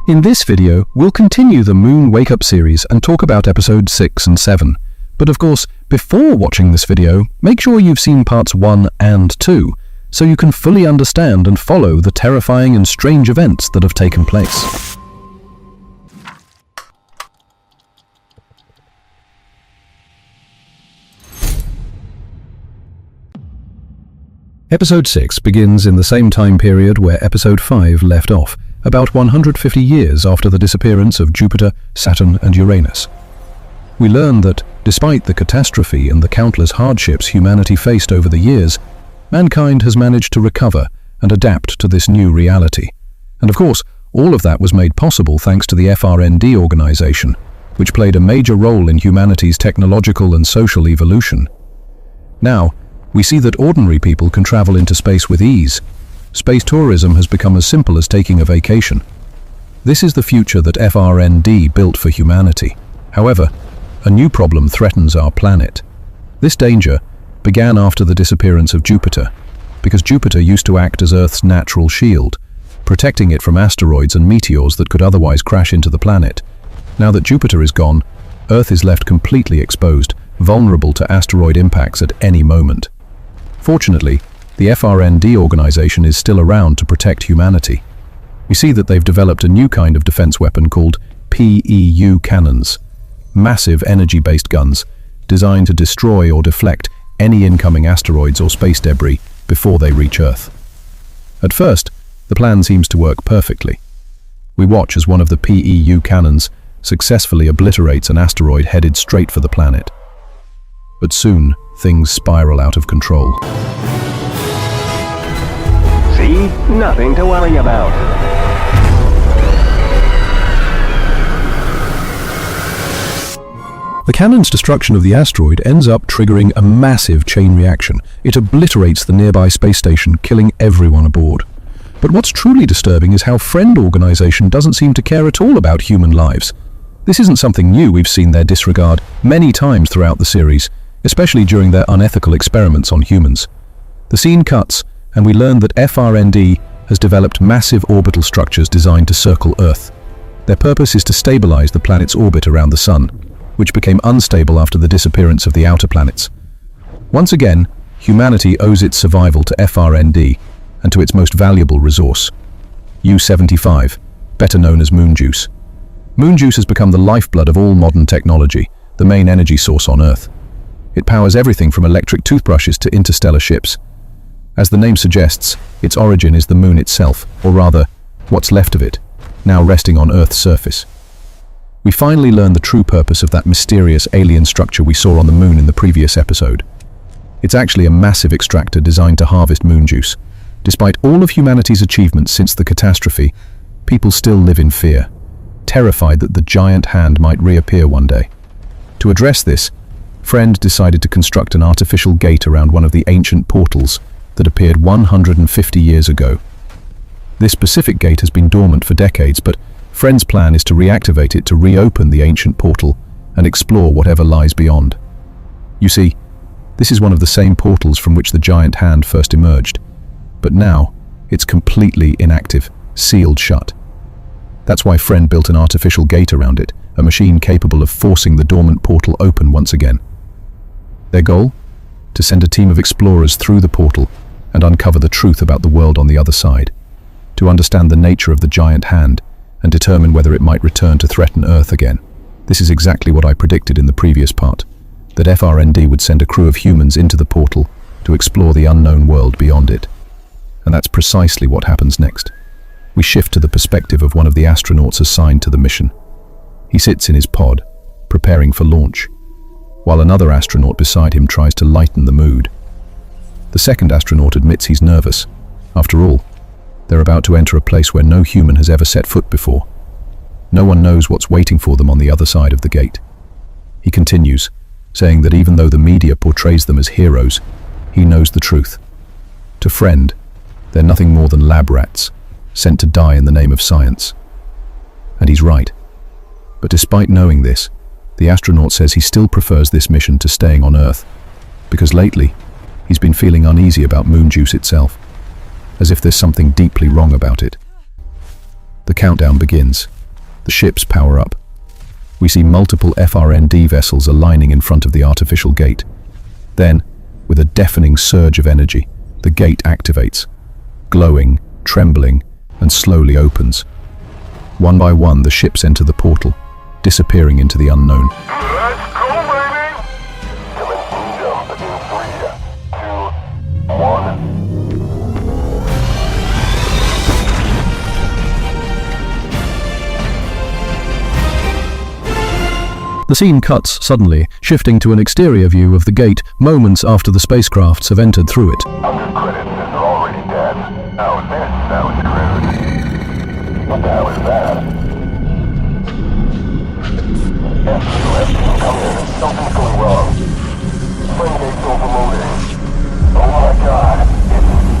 In this video, we'll continue the Moon Wake Up series and talk about episodes 6 and 7. But of course, before watching this video, make sure you've seen parts 1 and 2, so you can fully understand and follow the terrifying and strange events that have taken place. Episode 6 begins in the same time period where Episode 5 left off, about 150 years after the disappearance of Jupiter, Saturn and Uranus. We learn that, despite the catastrophe and the countless hardships humanity faced over the years, mankind has managed to recover and adapt to this new reality. And of course, all of that was made possible thanks to the FRND organization, which played a major role in humanity's technological and social evolution. Now, we see that ordinary people can travel into space with ease. Space tourism has become as simple as taking a vacation. This is the future that FRND built for humanity. However, a new problem threatens our planet. This danger began after the disappearance of Jupiter, because Jupiter used to act as Earth's natural shield, protecting it from asteroids and meteors that could otherwise crash into the planet. Now that Jupiter is gone, Earth is left completely exposed, vulnerable to asteroid impacts at any moment. Fortunately, the FRND organization is still around to protect humanity. We see that they've developed a new kind of defense weapon called PEU cannons, massive energy-based guns designed to destroy or deflect any incoming asteroids or space debris before they reach Earth. At first, the plan seems to work perfectly. We watch as one of the PEU cannons successfully obliterates an asteroid headed straight for the planet. But soon, things spiral out of control. See? Nothing to worry about. The cannon's destruction of the asteroid ends up triggering a massive chain reaction. It obliterates the nearby space station, killing everyone aboard. But what's truly disturbing is how Friend Organization doesn't seem to care at all about human lives. This isn't something new. We've seen their disregard many times throughout the series, especially during their unethical experiments on humans. The scene cuts, and we learn that FRND has developed massive orbital structures designed to circle Earth. Their purpose is to stabilize the planet's orbit around the Sun, which became unstable after the disappearance of the outer planets. Once again, humanity owes its survival to FRND and to its most valuable resource, U-75, better known as moon juice. Moon juice has become the lifeblood of all modern technology, the main energy source on Earth. It powers everything from electric toothbrushes to interstellar ships. As the name suggests, its origin is the moon itself, or rather, what's left of it, now resting on Earth's surface. We finally learn the true purpose of that mysterious alien structure we saw on the moon in the previous episode. It's actually a massive extractor designed to harvest moon juice. Despite all of humanity's achievements since the catastrophe, people still live in fear, terrified that the giant hand might reappear one day. To address this, Friend decided to construct an artificial gate around one of the ancient portals that appeared 150 years ago. This specific gate has been dormant for decades, but Friend's plan is to reactivate it to reopen the ancient portal and explore whatever lies beyond. You see, this is one of the same portals from which the giant hand first emerged, but now it's completely inactive, sealed shut. That's why Friend built an artificial gate around it, a machine capable of forcing the dormant portal open once again. Their goal? To send a team of explorers through the portal and uncover the truth about the world on the other side, to understand the nature of the giant hand and determine whether it might return to threaten Earth again. This is exactly what I predicted in the previous part, that FRND would send a crew of humans into the portal to explore the unknown world beyond it. And that's precisely what happens next. We shift to the perspective of one of the astronauts assigned to the mission. He sits in his pod, preparing for launch, while another astronaut beside him tries to lighten the mood. The second astronaut admits he's nervous. After all, they're about to enter a place where no human has ever set foot before. No one knows what's waiting for them on the other side of the gate. He continues, saying that even though the media portrays them as heroes, he knows the truth. To Friend, they're nothing more than lab rats, sent to die in the name of science. And he's right. But despite knowing this, the astronaut says he still prefers this mission to staying on Earth, because lately, he's been feeling uneasy about moon juice itself, as if there's something deeply wrong about it. The countdown begins, The ships power up. We see multiple FRND vessels aligning in front of the artificial gate. Then, with a deafening surge of energy, the gate activates, glowing, trembling, and slowly opens. One by one, the ships enter the portal, disappearing into the unknown. Let's go, baby! Commencing jump in 3, 2, 1. The scene cuts suddenly, shifting to an exterior view of the gate moments after the spacecrafts have entered through it. 100 credits is already dead. Now this sounds crude. What the hell is that? F2, come in. Something's going wrong. Frame gate's overloading. Oh my god.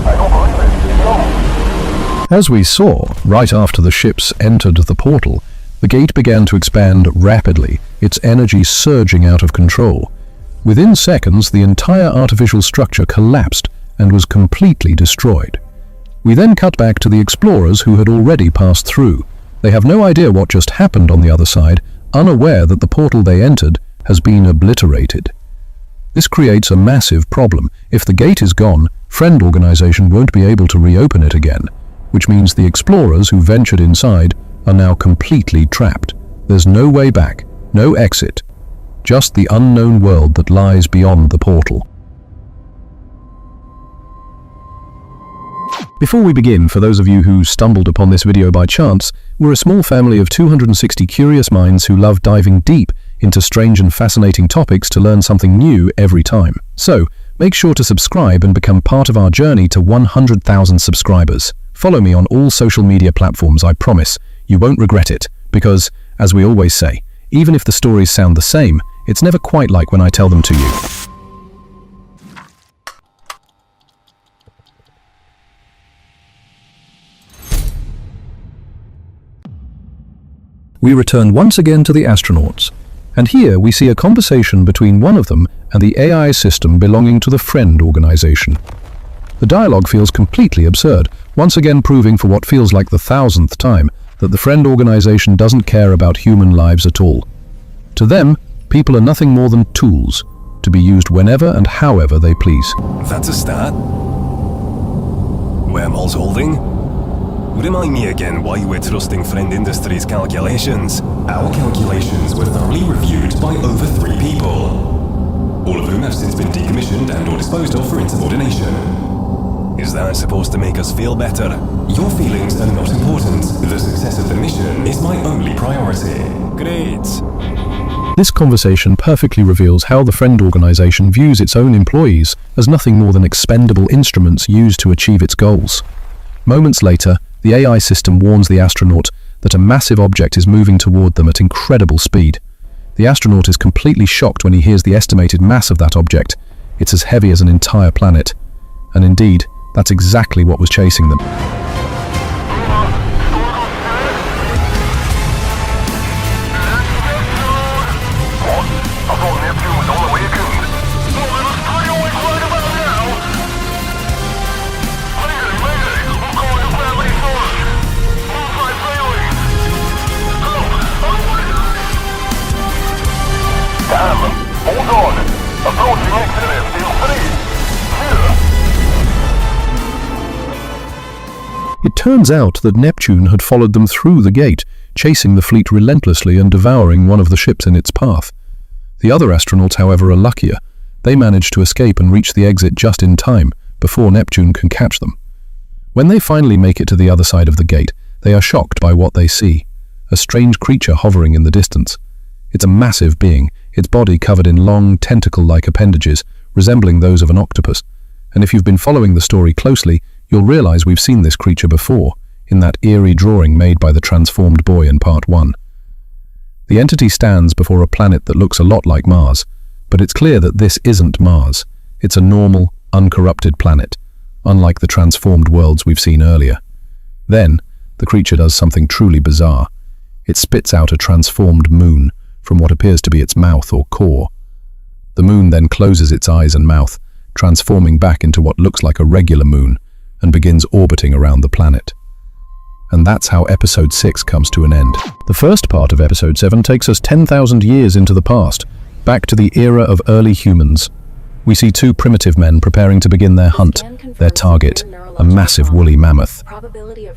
I don't believe it. No. As we saw, right after the ships entered the portal, the gate began to expand rapidly, its energy surging out of control. Within seconds, the entire artificial structure collapsed and was completely destroyed. We then cut back to the explorers who had already passed through. They have no idea what just happened on the other side, unaware that the portal they entered has been obliterated. This creates a massive problem. If the gate is gone, Friend Organization won't be able to reopen it again, which means the explorers who ventured inside are now completely trapped. There's no way back, no exit, just the unknown world that lies beyond the portal. Before we begin, for those of you who stumbled upon this video by chance, we're a small family of 260 curious minds who love diving deep into strange and fascinating topics to learn something new every time. So, make sure to subscribe and become part of our journey to 100,000 subscribers. Follow me on all social media platforms, I promise. You won't regret it, because, as we always say, even if the stories sound the same, it's never quite like when I tell them to you. We return once again to the astronauts, and here we see a conversation between one of them and the AI system belonging to the Friend Organization. The dialogue feels completely absurd, once again proving for what feels like the 1000th time that the Friend Organization doesn't care about human lives at all. To them, people are nothing more than tools, to be used whenever and however they please. That's a start. Wormholes holding? Remind me again why you were trusting Friend Industries' calculations. Our calculations were thoroughly reviewed by over 3 people, all of whom have since been decommissioned and or disposed of for insubordination. Is that supposed to make us feel better? Your feelings are not important. The success of the mission is my only priority. Great. This conversation perfectly reveals how the Friend Organization views its own employees as nothing more than expendable instruments used to achieve its goals. Moments later, the AI system warns the astronaut that a massive object is moving toward them at incredible speed. The astronaut is completely shocked when he hears the estimated mass of that object. It's as heavy as an entire planet. And indeed, that's exactly what was chasing them. I thought Neptune was on Awakens. Well, let us stay awake right about now. Mayday, we'll call it gravity force. Multi-failing. Damn, hold on. Approaching exit in field 3. Here. It turns out that Neptune had followed them through the gate, chasing the fleet relentlessly and devouring one of the ships in its path. The other astronauts, however, are luckier. They manage to escape and reach the exit just in time, before Neptune can catch them. When they finally make it to the other side of the gate, they are shocked by what they see. A strange creature hovering in the distance. It's a massive being, its body covered in long, tentacle-like appendages, resembling those of an octopus. And if you've been following the story closely, you'll realize we've seen this creature before, in that eerie drawing made by the transformed boy in Part 1. The entity stands before a planet that looks a lot like Mars, but it's clear that this isn't Mars. It's a normal, uncorrupted planet, unlike the transformed worlds we've seen earlier. Then, the creature does something truly bizarre. It spits out a transformed moon from what appears to be its mouth or core. The moon then closes its eyes and mouth, transforming back into what looks like a regular moon, and begins orbiting around the planet. And that's how episode 6 comes to an end. The first part of episode 7 takes us 10,000 years into the past, back to the era of early humans. We see two primitive men preparing to begin their hunt, their target, a massive woolly mammoth.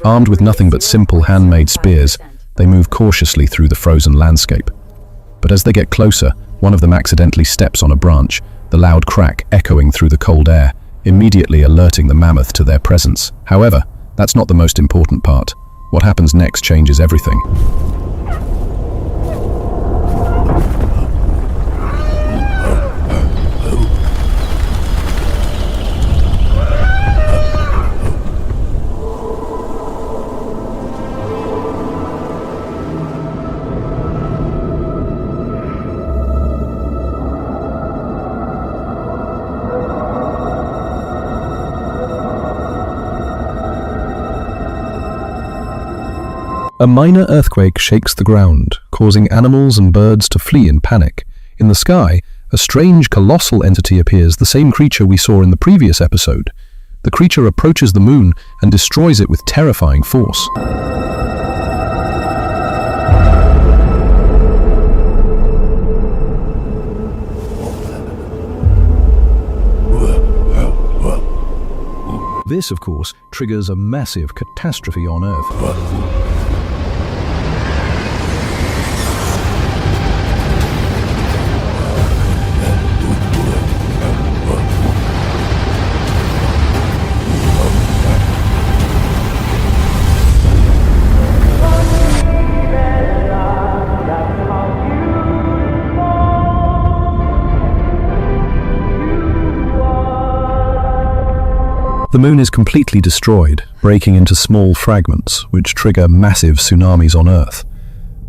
Armed with nothing but simple handmade spears, they move cautiously through the frozen landscape. But as they get closer, one of them accidentally steps on a branch, the loud crack echoing through the cold air, immediately alerting the mammoth to their presence. However, that's not the most important part. What happens next changes everything. A minor earthquake shakes the ground, causing animals and birds to flee in panic. In the sky, a strange, colossal entity appears, the same creature we saw in the previous episode. The creature approaches the moon and destroys it with terrifying force. This, of course, triggers a massive catastrophe on Earth. The moon is completely destroyed, breaking into small fragments, which trigger massive tsunamis on Earth.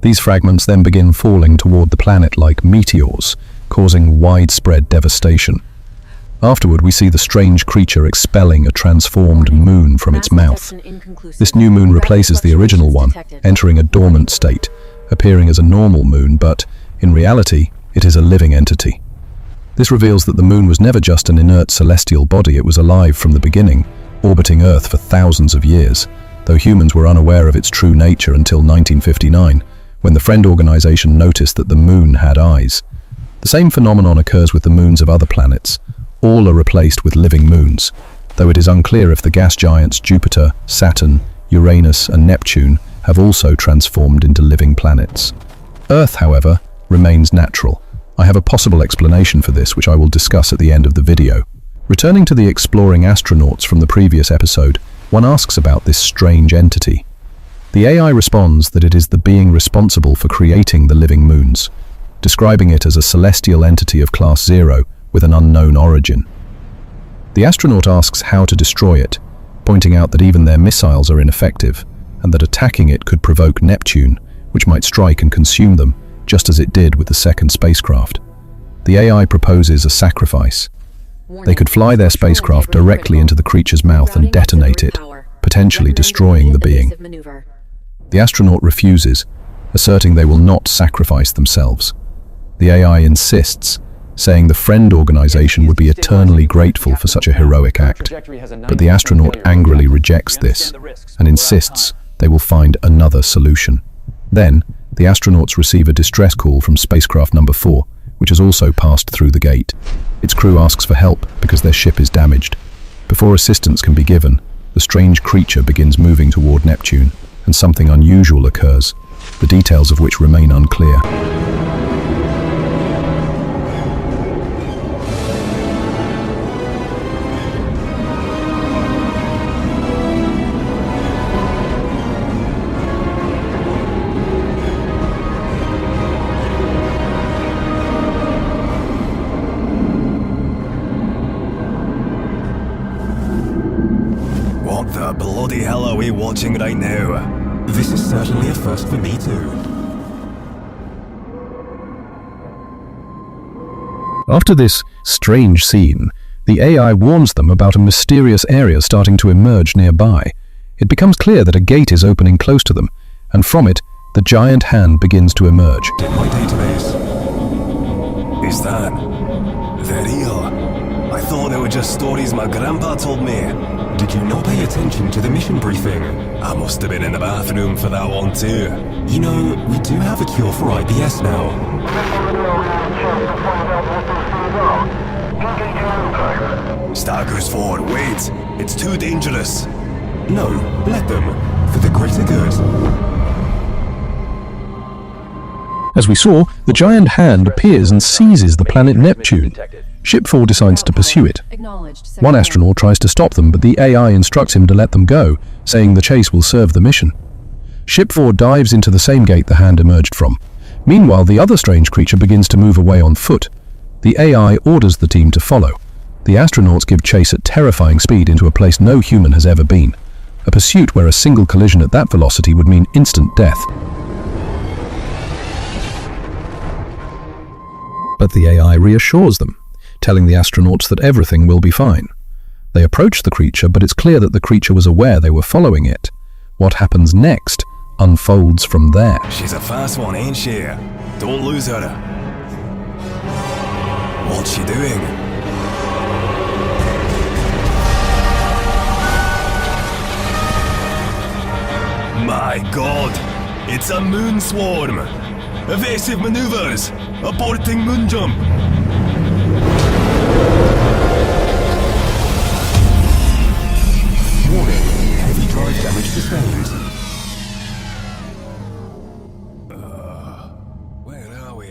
These fragments then begin falling toward the planet like meteors, causing widespread devastation. Afterward, we see the strange creature expelling a transformed moon from its mouth. This new moon replaces the original one, entering a dormant state, appearing as a normal moon, but, in reality, it is a living entity. This reveals that the moon was never just an inert celestial body, it was alive from the beginning, orbiting Earth for thousands of years, though humans were unaware of its true nature until 1959, when the Friend organization noticed that the moon had eyes. The same phenomenon occurs with the moons of other planets. All are replaced with living moons, though it is unclear if the gas giants Jupiter, Saturn, Uranus, and Neptune have also transformed into living planets. Earth, however, remains natural. I have a possible explanation for this, which I will discuss at the end of the video. Returning to the exploring astronauts from the previous episode, one asks about this strange entity. The AI responds that it is the being responsible for creating the living moons, describing it as a celestial entity of class 0 with an unknown origin. The astronaut asks how to destroy it, pointing out that even their missiles are ineffective, and that attacking it could provoke Neptune, which might strike and consume them, just as it did with the second spacecraft. The AI proposes a sacrifice. They could fly their spacecraft directly into the creature's mouth and detonate it, potentially destroying the being. The astronaut refuses, asserting they will not sacrifice themselves. The AI insists, saying the Friend organization would be eternally grateful for such a heroic act. But the astronaut angrily rejects this and insists they will find another solution. Then, the astronauts receive a distress call from spacecraft number 4, which has also passed through the gate. Its crew asks for help because their ship is damaged. Before assistance can be given, the strange creature begins moving toward Neptune, and something unusual occurs, the details of which remain unclear. What the bloody hell are we watching right now? This is certainly a first for me too. After this strange scene, the AI warns them about a mysterious area starting to emerge nearby. It becomes clear that a gate is opening close to them, and from it, the giant hand begins to emerge. In my database. Is that... they're real? I thought they were just stories my grandpa told me. Did you not pay attention to the mission briefing? I must have been in the bathroom for that one too. You know, we do have a cure for IBS now. Staggers forward, wait! It's too dangerous! No, let them, for the greater good. As we saw, the giant hand appears and seizes the planet Neptune. Ship 4 decides to pursue it. One astronaut tries to stop them, but the AI instructs him to let them go, saying the chase will serve the mission. Ship 4 dives into the same gate the hand emerged from. Meanwhile, the other strange creature begins to move away on foot. The AI orders the team to follow. The astronauts give chase at terrifying speed into a place no human has ever been. A pursuit where a single collision at that velocity would mean instant death. But the AI reassures them, telling the astronauts that everything will be fine. They approach the creature, but it's clear that the creature was aware they were following it. What happens next unfolds from there. She's a fast one, ain't she? Don't lose her. What's she doing? My god! It's a moon swarm! Evasive maneuvers! Aborting moon jump! Warning, heavy drive damage sustained. Where are we?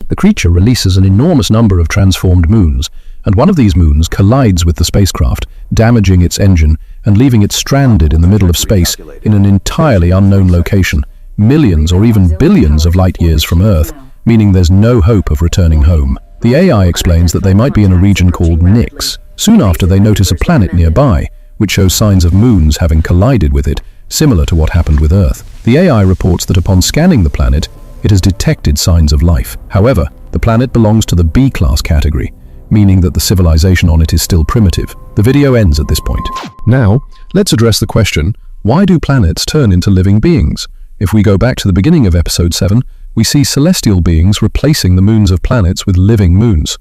The creature releases an enormous number of transformed moons, and one of these moons collides with the spacecraft, damaging its engine and leaving it stranded in the middle of space in an entirely unknown location, millions or even billions of light years from Earth, meaning there's no hope of returning home. The AI explains that they might be in a region called Nix. Soon after, they notice a planet nearby, which shows signs of moons having collided with it, similar to what happened with Earth. The AI reports that upon scanning the planet, it has detected signs of life. However, the planet belongs to the B-class category, meaning that the civilization on it is still primitive. The video ends at this point. Now, let's address the question, why do planets turn into living beings? If we go back to the beginning of episode 7, we see celestial beings replacing the moons of planets with living moons.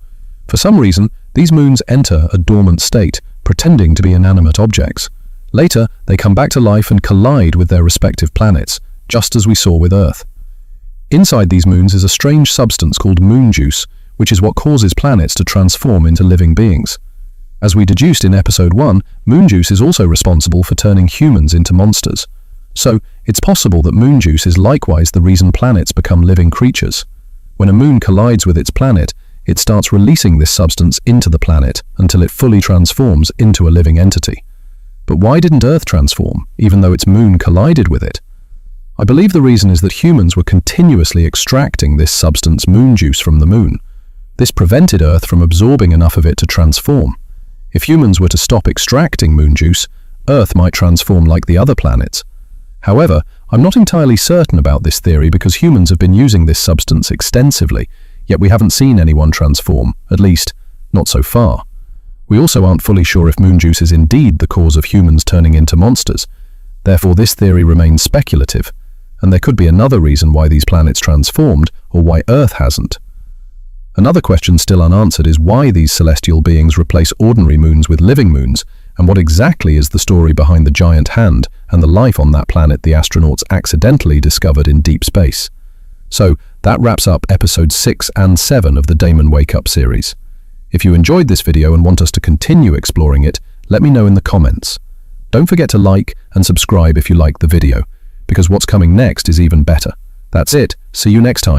For some reason, these moons enter a dormant state, pretending to be inanimate objects. Later, they come back to life and collide with their respective planets, just as we saw with Earth. Inside these moons is a strange substance called moon juice, which is what causes planets to transform into living beings. As we deduced in episode 1, moon juice is also responsible for turning humans into monsters. So, it's possible that moon juice is likewise the reason planets become living creatures. When a moon collides with its planet, it starts releasing this substance into the planet until it fully transforms into a living entity. But why didn't Earth transform, even though its moon collided with it? I believe the reason is that humans were continuously extracting this substance moon juice from the moon. This prevented Earth from absorbing enough of it to transform. If humans were to stop extracting moon juice, Earth might transform like the other planets. However, I'm not entirely certain about this theory because humans have been using this substance extensively, yet we haven't seen anyone transform, at least, not so far. We also aren't fully sure if moon juice is indeed the cause of humans turning into monsters. Therefore, this theory remains speculative, and there could be another reason why these planets transformed, or why Earth hasn't. Another question still unanswered is why these celestial beings replace ordinary moons with living moons, and what exactly is the story behind the giant hand and the life on that planet the astronauts accidentally discovered in deep space. So, that wraps up episodes 6 and 7 of the Damon Wake Up series. If you enjoyed this video and want us to continue exploring it, let me know in the comments. Don't forget to like and subscribe if you liked the video, because what's coming next is even better. That's it. See you next time.